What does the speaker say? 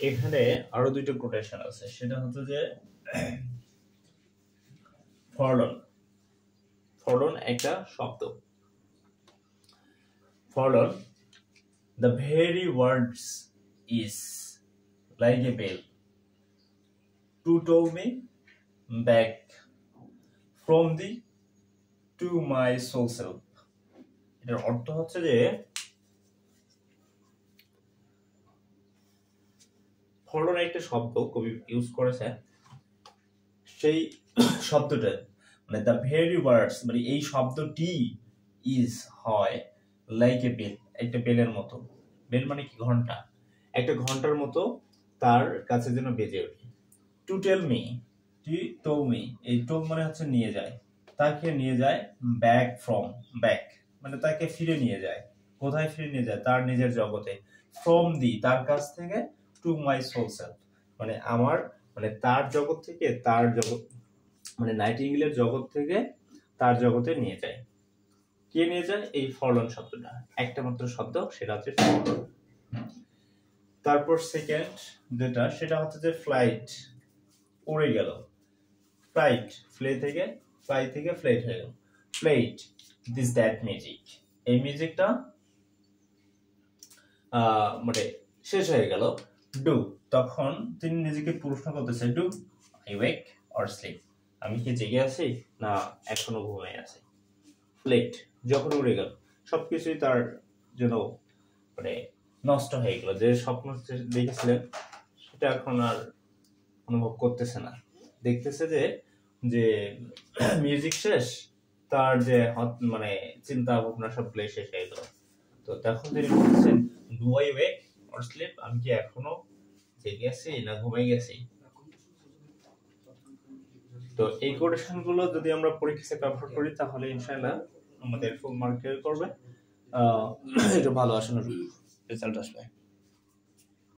এখানে আরো দুইটা কোটেশন আছে, সেটা হচ্ছে যে ফরলন একটা শব্দ। ফরলন, the very words is like a bell to toll me back from the to my soul self। এটার অর্থ হচ্ছে যে ফরলন একটা শব্দ কবি ইউজ করেছে, সেই শব্দটা মানে দ্য ভেরি ওয়ার্ডস মানে এই শব্দটি ইজ হয় লাইক এ বেল, একটা বেলের মতো। বেল মানে কি? ঘন্টা। একটা ঘন্টার মতো তার কাছে যেন বেজে ওঠে। To tell me, to toll me, এই টোল মানে হচ্ছে নিয়ে যায়, তাকে নিয়ে যায় ব্যাক ফ্রম, ব্যাক মানে তাকে ফিরে নিয়ে যায়। কোথায় ফিরে নিয়ে যায়? তার নিজের জগতে। ফ্রম দি তার কাছ থেকে, টু মাই সোল সেলফ মানে আমার মানে তার জগৎ থেকে তার জগৎ মানে নাইটিঙ্গেলের জগৎ থেকে তার জগতে নিয়ে যায়। কে নিয়ে যায়? এই ফরলন শব্দটা, একটা মাত্র শব্দ, সেটা হচ্ছে ফরলন। তারপর সেকেন্ড যেটা, সেটা হচ্ছে যে ফ্লাইট, উড়ে গেল। ফ্লাইট, ফ্লাই থেকে ফ্লাইট হয়ে গেল। ফ্লাইট, দিস দ্যাট মিউজিক, এই মিউজিকটা মানে শেষ হয়ে গেল। ডু, তখন তিনি নিজেকে প্রশ্ন করতেছে, do I wake or sleep, আমি কি জেগে আছি না এখনো ঘুমিয়ে আছি। ফ্লাইট, যখন উড়ে গেল, সবকিছুই তার জন্য মানে নষ্ট হয়ে গেল। যে স্বপ্ন দেখেছিলেন সেটা এখন আর অনুভব করতেছে না, দেখতেছে যে যে মিউজিক শেষ, তার যে মানে চিন্তা ভাবনা সব শেষ হয়ে গেল। তো তখন তিনি বলছেন, do I wake or sleep, আমি কি এখনো জেগে আছি না ঘুমিয়ে গেছি। তো এই কোটেশন গুলো যদি আমরা পরীক্ষায় ব্যবহার করি তাহলে ইনশাআল্লাহ আমাদের ফুল মার্ক করবে, এটা ভালো আসলে রেজাল্ট আসবে।